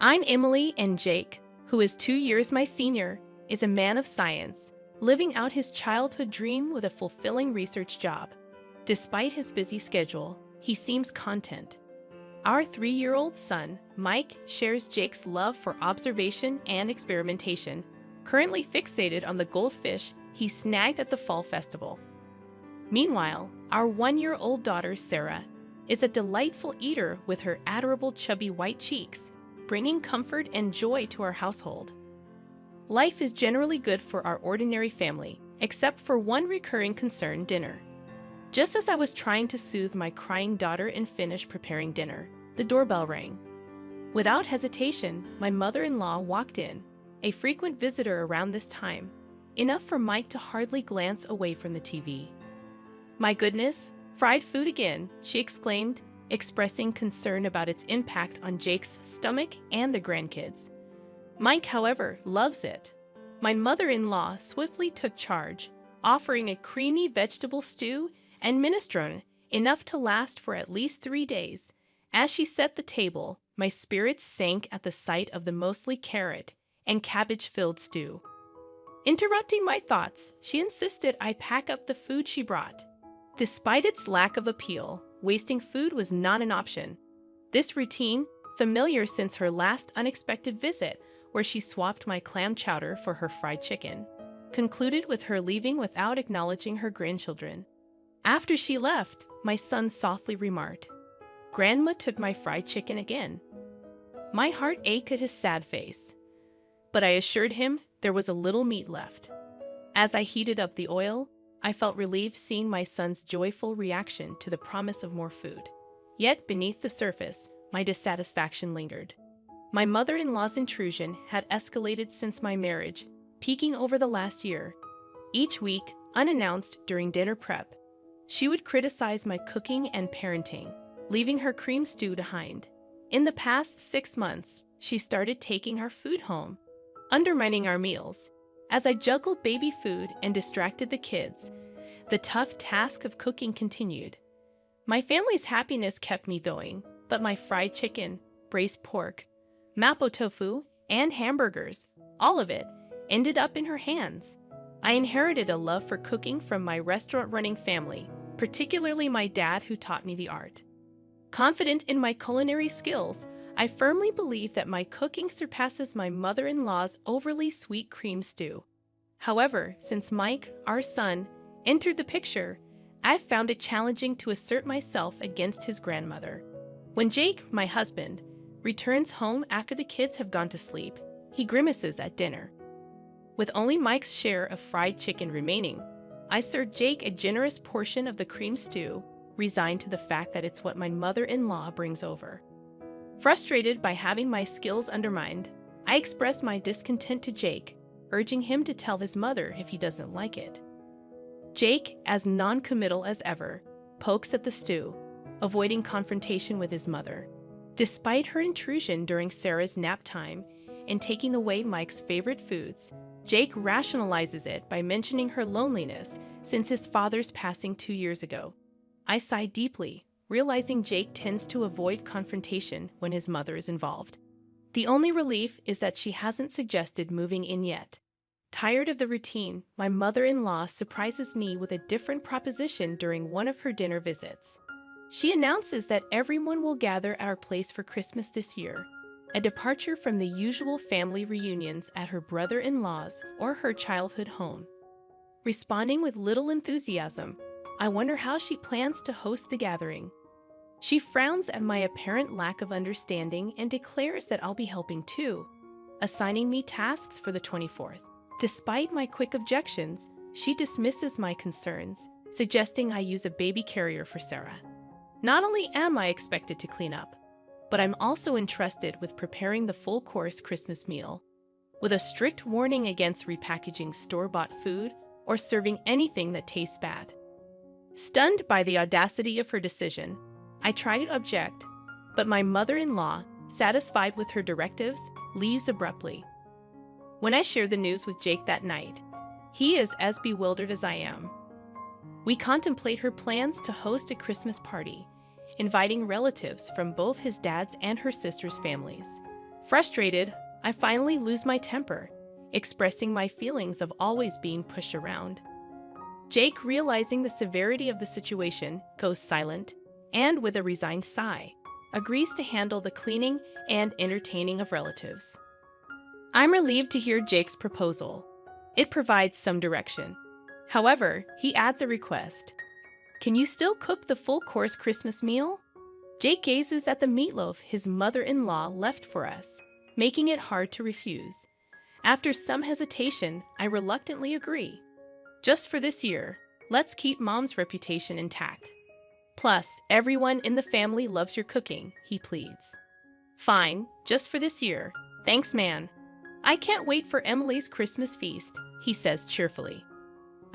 I'm Emily, and Jake, who is 2 years my senior, is a man of science, living out his childhood dream with a fulfilling research job. Despite his busy schedule, he seems content. Our 3-year-old son, Mike, shares Jake's love for observation and experimentation, currently fixated on the goldfish he snagged at the fall festival. Meanwhile, our 1-year-old daughter, Sarah, is a delightful eater with her adorable chubby white cheeks, bringing comfort and joy to our household. Life is generally good for our ordinary family, except for one recurring concern: dinner. Just as I was trying to soothe my crying daughter and finish preparing dinner, the doorbell rang. Without hesitation, my mother-in-law walked in, a frequent visitor around this time, enough for Mike to hardly glance away from the TV. "My goodness, fried food again," she exclaimed, expressing concern about its impact on Jake's stomach and the grandkids. Mike, however, loves it. My mother-in-law swiftly took charge, offering a creamy vegetable stew and minestrone, enough to last for at least 3 days. As she set the table, my spirits sank at the sight of the mostly carrot and cabbage-filled stew. Interrupting my thoughts, she insisted I pack up the food she brought. Despite its lack of appeal, wasting food was not an option. This routine, familiar since her last unexpected visit, where she swapped my clam chowder for her fried chicken, concluded with her leaving without acknowledging her grandchildren. After she left, my son softly remarked, "Grandma took my fried chicken again." My heart ached at his sad face, but I assured him there was a little meat left. As I heated up the oil, I felt relieved seeing my son's joyful reaction to the promise of more food. Yet beneath the surface, my dissatisfaction lingered. My mother-in-law's intrusion had escalated since my marriage, peaking over the last year. Each week, unannounced during dinner prep, she would criticize my cooking and parenting, leaving her cream stew behind. In the past 6 months, she started taking our food home, undermining our meals. As I juggled baby food and distracted the kids, the tough task of cooking continued. My family's happiness kept me going, but my fried chicken, braised pork, mapo tofu, and hamburgers, all of it, ended up in her hands. I inherited a love for cooking from my restaurant-running family, particularly my dad, who taught me the art. Confident in my culinary skills, I firmly believe that my cooking surpasses my mother-in-law's overly sweet cream stew. However, since Mike, our son, entered the picture, I've found it challenging to assert myself against his grandmother. When Jake, my husband, returns home after the kids have gone to sleep, he grimaces at dinner. With only Mike's share of fried chicken remaining, I serve Jake a generous portion of the cream stew, resigned to the fact that it's what my mother-in-law brings over. Frustrated by having my skills undermined, I express my discontent to Jake, urging him to tell his mother if he doesn't like it. Jake, as non-committal as ever, pokes at the stew, avoiding confrontation with his mother. Despite her intrusion during Sarah's nap time and taking away Mike's favorite foods, Jake rationalizes it by mentioning her loneliness since his father's passing 2 years ago. I sigh deeply, realizing Jake tends to avoid confrontation when his mother is involved. The only relief is that she hasn't suggested moving in yet. Tired of the routine, my mother-in-law surprises me with a different proposition during one of her dinner visits. She announces that everyone will gather at our place for Christmas this year, a departure from the usual family reunions at her brother-in-law's or her childhood home. Responding with little enthusiasm, I wonder how she plans to host the gathering. She frowns at my apparent lack of understanding and declares that I'll be helping too, assigning me tasks for the 24th. Despite my quick objections, she dismisses my concerns, suggesting I use a baby carrier for Sarah. Not only am I expected to clean up, but I'm also entrusted with preparing the full-course Christmas meal, with a strict warning against repackaging store-bought food or serving anything that tastes bad. Stunned by the audacity of her decision, I try to object, but my mother-in-law, satisfied with her directives, leaves abruptly. When I share the news with Jake that night, he is as bewildered as I am. We contemplate her plans to host a Christmas party, inviting relatives from both his dad's and her sister's families. Frustrated, I finally lose my temper, expressing my feelings of always being pushed around. Jake, realizing the severity of the situation, goes silent and, with a resigned sigh, agrees to handle the cleaning and entertaining of relatives. I'm relieved to hear Jake's proposal. It provides some direction. However, he adds a request. Can you still cook the full-course Christmas meal? Jake gazes at the meatloaf his mother-in-law left for us, making it hard to refuse. After some hesitation, I reluctantly agree. Just for this year, let's keep Mom's reputation intact. Plus, everyone in the family loves your cooking, he pleads. Fine, just for this year. Thanks, man. I can't wait for Emily's Christmas feast, he says cheerfully.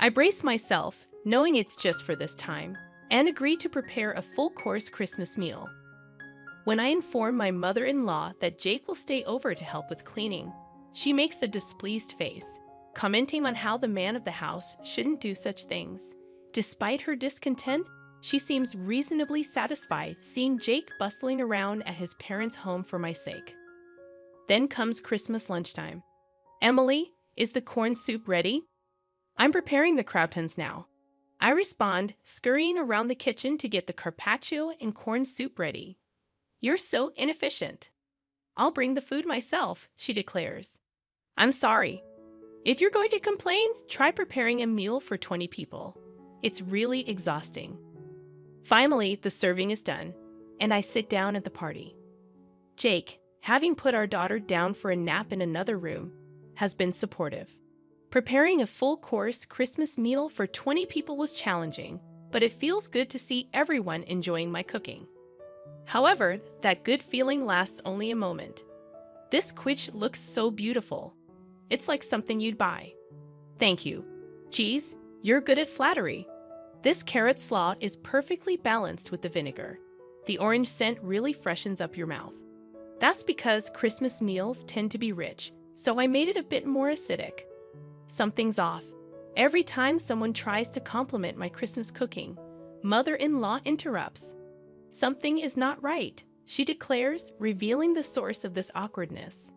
I brace myself, knowing it's just for this time, and agree to prepare a full-course Christmas meal. When I inform my mother-in-law that Jake will stay over to help with cleaning, she makes a displeased face, commenting on how the man of the house shouldn't do such things. Despite her discontent, she seems reasonably satisfied seeing Jake bustling around at his parents' home for my sake. Then comes Christmas lunchtime. Emily, is the corn soup ready? I'm preparing the croutons now. I respond, scurrying around the kitchen to get the carpaccio and corn soup ready. You're so inefficient. I'll bring the food myself, she declares. I'm sorry. If you're going to complain, try preparing a meal for 20 people. It's really exhausting. Finally, the serving is done, and I sit down at the party. Jake, having put our daughter down for a nap in another room, has been supportive. Preparing a full-course Christmas meal for 20 people was challenging, but it feels good to see everyone enjoying my cooking. However, that good feeling lasts only a moment. This quiche looks so beautiful. It's like something you'd buy. Thank you. Geez, you're good at flattery. This carrot slaw is perfectly balanced with the vinegar. The orange scent really freshens up your mouth. That's because Christmas meals tend to be rich, so I made it a bit more acidic. Something's off. Every time someone tries to compliment my Christmas cooking, mother-in-law interrupts. Something is not right, she declares, revealing the source of this awkwardness.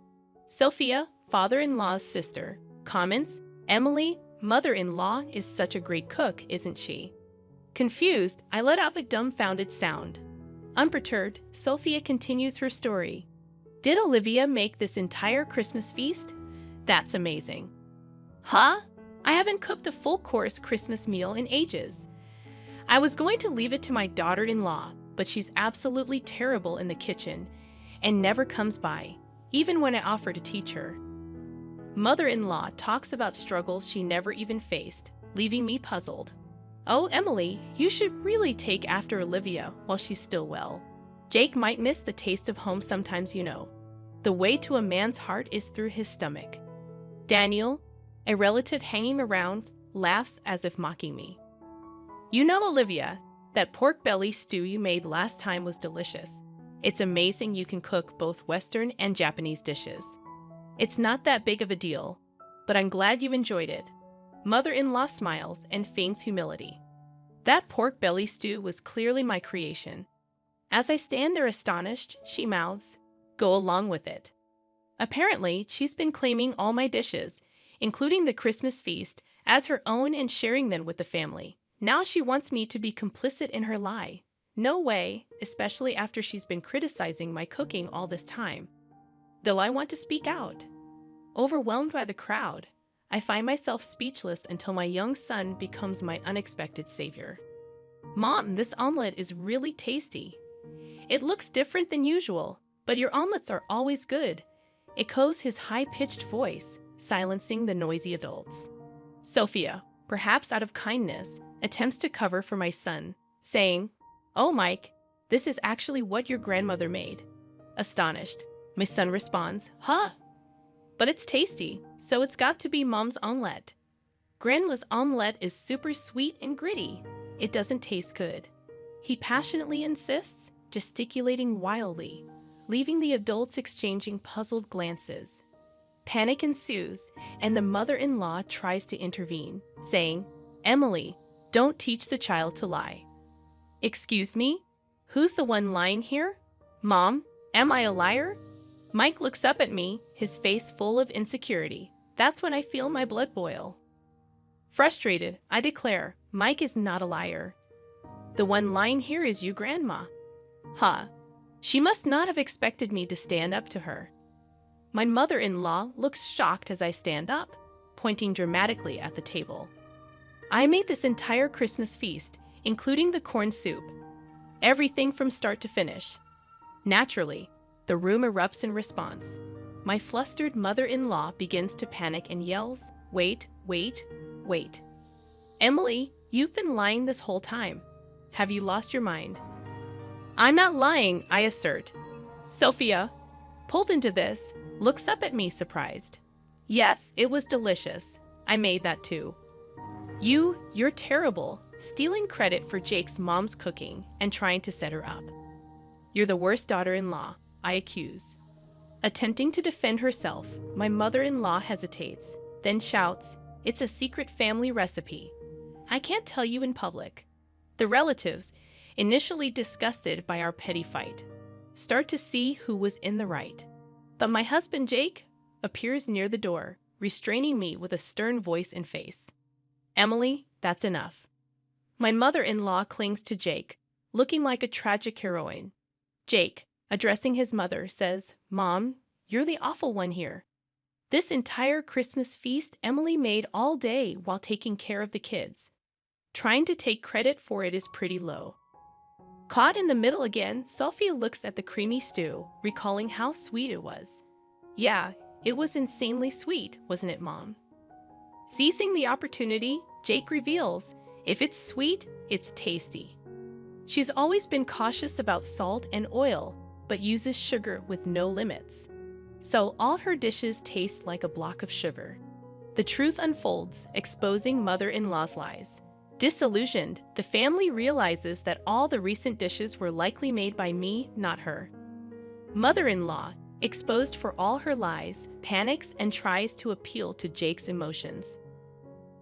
Sophia, father-in-law's sister, comments, Emily, mother-in-law, is such a great cook, isn't she? Confused, I let out a dumbfounded sound. Unperturbed, Sophia continues her story. Did Olivia make this entire Christmas feast? That's amazing. Huh? I haven't cooked a full-course Christmas meal in ages. I was going to leave it to my daughter-in-law, but she's absolutely terrible in the kitchen and never comes by, even when I offer to teach her. Mother-in-law talks about struggles she never even faced, leaving me puzzled. Oh, Emily, you should really take after Olivia while she's still well. Jake might miss the taste of home sometimes, you know. The way to a man's heart is through his stomach. Daniel, a relative hanging around, laughs as if mocking me. You know, Olivia, that pork belly stew you made last time was delicious. It's amazing you can cook both Western and Japanese dishes. It's not that big of a deal, but I'm glad you enjoyed it. Mother-in-law smiles and feigns humility. That pork belly stew was clearly my creation. As I stand there astonished, she mouths, "Go along with it." Apparently, she's been claiming all my dishes, including the Christmas feast, as her own and sharing them with the family. Now she wants me to be complicit in her lie. No way, especially after she's been criticizing my cooking all this time. Though I want to speak out. Overwhelmed by the crowd, I find myself speechless until my young son becomes my unexpected savior. Mom, this omelet is really tasty. It looks different than usual, but your omelets are always good, echoes his high-pitched voice, silencing the noisy adults. Sophia, perhaps out of kindness, attempts to cover for my son, saying, "Oh, Mike, this is actually what your grandmother made." Astonished, my son responds, "Huh? But it's tasty, so it's got to be Mom's omelet." Grandma's omelet is super sweet and gritty. It doesn't taste good. He passionately insists, gesticulating wildly, leaving the adults exchanging puzzled glances. Panic ensues, and the mother-in-law tries to intervene, saying, "Emily, don't teach the child to lie." Excuse me? Who's the one lying here? Mom, am I a liar? Mike looks up at me, his face full of insecurity. That's when I feel my blood boil. Frustrated, I declare, Mike is not a liar. The one lying here is you, Grandma. Ha! She must not have expected me to stand up to her. My mother-in-law looks shocked as I stand up, pointing dramatically at the table. I made this entire Christmas feast, including the corn soup. Everything from start to finish. Naturally, the room erupts in response. My flustered mother-in-law begins to panic and yells, "Wait, wait, wait. Emily, you've been lying this whole time. Have you lost your mind?" I'm not lying, I assert. Sophia, pulled into this, looks up at me surprised. Yes, it was delicious. I made that too. You're terrible, stealing credit for Jake's mom's cooking and trying to set her up. You're the worst daughter-in-law, I accuse. Attempting to defend herself, my mother-in-law hesitates, then shouts, "It's a secret family recipe. I can't tell you in public." The relatives, initially disgusted by our petty fight, start to see who was in the right. But my husband Jake appears near the door, restraining me with a stern voice and face. "Emily, that's enough." My mother-in-law clings to Jake, looking like a tragic heroine. Jake, addressing his mother, says, "Mom, you're the awful one here. This entire Christmas feast Emily made all day while taking care of the kids. Trying to take credit for it is pretty low." Caught in the middle again, Sophia looks at the creamy stew, recalling how sweet it was. "Yeah, it was insanely sweet, wasn't it, Mom?" Seizing the opportunity, Jake reveals, if it's sweet, it's tasty. She's always been cautious about salt and oil, but uses sugar with no limits. So all her dishes taste like a block of sugar. The truth unfolds, exposing mother-in-law's lies. Disillusioned, the family realizes that all the recent dishes were likely made by me, not her. Mother-in-law, exposed for all her lies, panics and tries to appeal to Jake's emotions.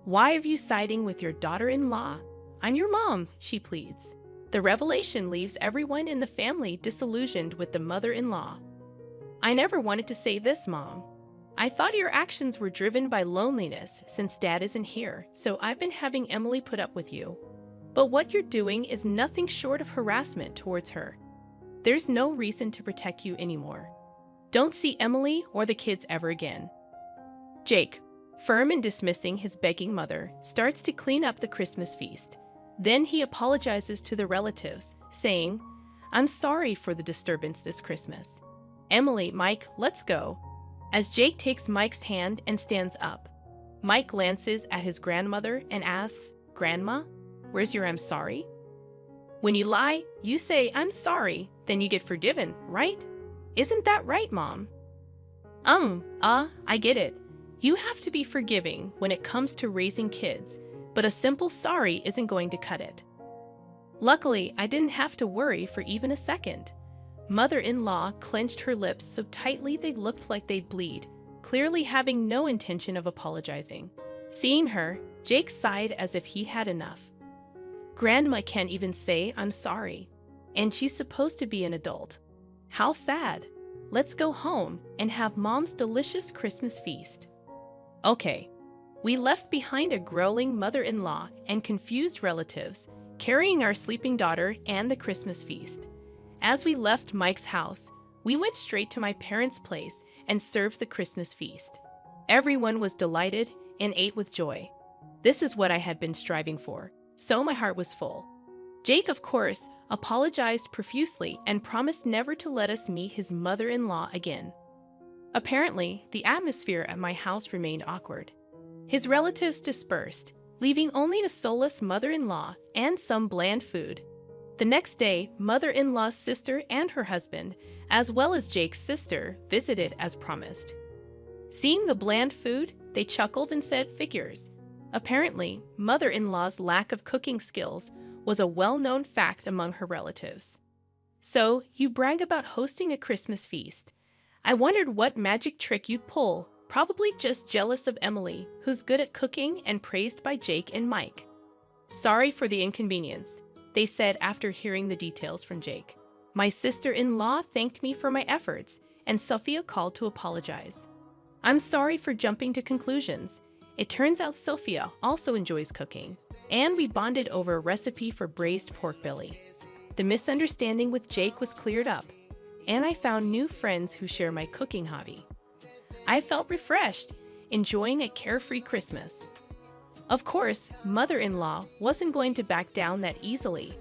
"Why are you siding with your daughter-in-law? I'm your mom," she pleads. The revelation leaves everyone in the family disillusioned with the mother-in-law. "I never wanted to say this, Mom. I thought your actions were driven by loneliness since Dad isn't here, so I've been having Emily put up with you. But what you're doing is nothing short of harassment towards her. There's no reason to protect you anymore. Don't see Emily or the kids ever again." Jake, firm in dismissing his begging mother, starts to clean up the Christmas feast. Then he apologizes to the relatives, saying, "I'm sorry for the disturbance this Christmas. Emily, Mike, let's go." As Jake takes Mike's hand and stands up, Mike glances at his grandmother and asks, "Grandma, where's your I'm sorry?" When you lie, you say "I'm sorry," then you get forgiven, right? Isn't that right, Mom? I get it. You have to be forgiving when it comes to raising kids, but a simple sorry isn't going to cut it. Luckily, I didn't have to worry for even a second. Mother-in-law clenched her lips so tightly they looked like they'd bleed, clearly having no intention of apologizing. Seeing her, Jake sighed as if he had enough. Grandma can't even say "I'm sorry," and she's supposed to be an adult. How sad. Let's go home and have Mom's delicious Christmas feast. Okay. We left behind a growling mother-in-law and confused relatives, carrying our sleeping daughter and the Christmas feast. As we left Mike's house, we went straight to my parents' place and served the Christmas feast. Everyone was delighted and ate with joy. This is what I had been striving for, so my heart was full. Jake, of course, apologized profusely and promised never to let us meet his mother-in-law again. Apparently, the atmosphere at my house remained awkward. His relatives dispersed, leaving only a soulless mother-in-law and some bland food. The next day, mother-in-law's sister and her husband, as well as Jake's sister, visited as promised. Seeing the bland food, they chuckled and said figures. Apparently, mother-in-law's lack of cooking skills was a well-known fact among her relatives. "So, you brag about hosting a Christmas feast. I wondered what magic trick you'd pull, probably just jealous of Emily, who's good at cooking and praised by Jake and Mike." "Sorry for the inconvenience," they said after hearing the details from Jake. "My sister-in-law thanked me for my efforts and Sophia called to apologize. I'm sorry for jumping to conclusions. It turns out Sophia also enjoys cooking, and we bonded over a recipe for braised pork belly. The misunderstanding with Jake was cleared up, and I found new friends who share my cooking hobby. I felt refreshed, enjoying a carefree Christmas. Of course, mother-in-law wasn't going to back down that easily,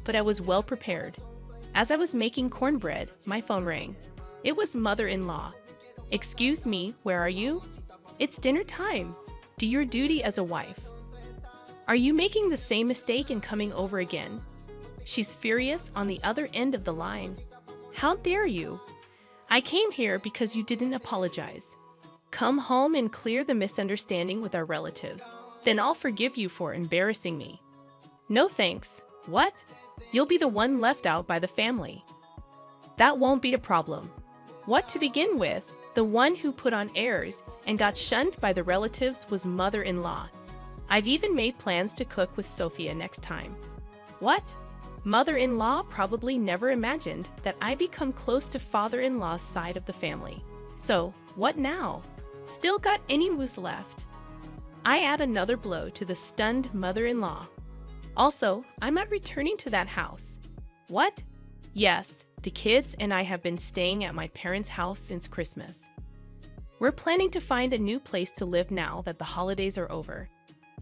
but I was well prepared. As I was making cornbread, my phone rang. It was mother-in-law. "Excuse me, where are you?" "It's dinner time. Do your duty as a wife." "Are you making the same mistake and coming over again?" She's furious on the other end of the line. "How dare you? I came here because you didn't apologize. Come home and clear the misunderstanding with our relatives. Then I'll forgive you for embarrassing me." "No thanks." "What? You'll be the one left out by the family." "That won't be a problem." "What, to begin with, the one who put on airs and got shunned by the relatives was mother-in-law. I've even made plans to cook with Sophia next time." "What?" Mother-in-law probably never imagined that I become close to father-in-law's side of the family. So, what now? Still got any moose left? I add another blow to the stunned mother-in-law. Also, I'm not returning to that house. What? Yes, the kids and I have been staying at my parents' house since Christmas. We're planning to find a new place to live now that the holidays are over.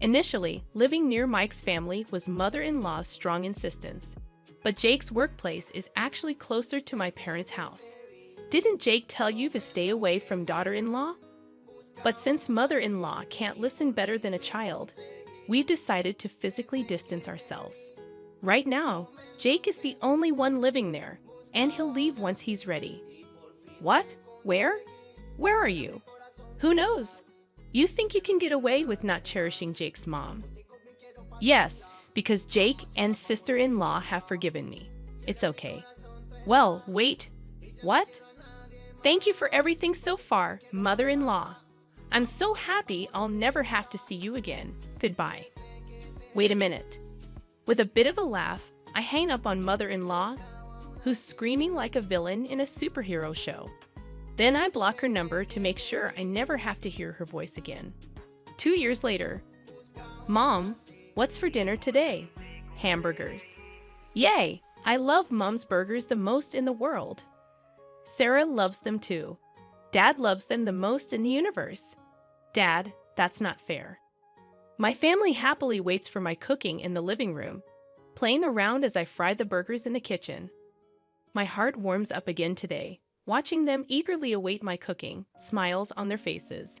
Initially, living near Mike's family was mother-in-law's strong insistence, but Jake's workplace is actually closer to my parents' house. Didn't Jake tell you to stay away from daughter-in-law? But since mother-in-law can't listen better than a child, we've decided to physically distance ourselves. Right now, Jake is the only one living there, and he'll leave once he's ready. What? Where? Where are you? Who knows? You think you can get away with not cherishing Jake's mom? Yes, because Jake and sister-in-law have forgiven me. It's okay. Well, wait. What? Thank you for everything so far, mother-in-law. I'm so happy I'll never have to see you again. Goodbye. Wait a minute. With a bit of a laugh, I hang up on mother-in-law, who's screaming like a villain in a superhero show. Then I block her number to make sure I never have to hear her voice again. 2 years later. Mom, what's for dinner today? Hamburgers. Yay! I love Mom's burgers the most in the world. Sarah loves them too. Dad loves them the most in the universe. Dad, that's not fair. My family happily waits for my cooking in the living room, playing around as I fry the burgers in the kitchen. My heart warms up again today, watching them eagerly await my cooking, smiles on their faces.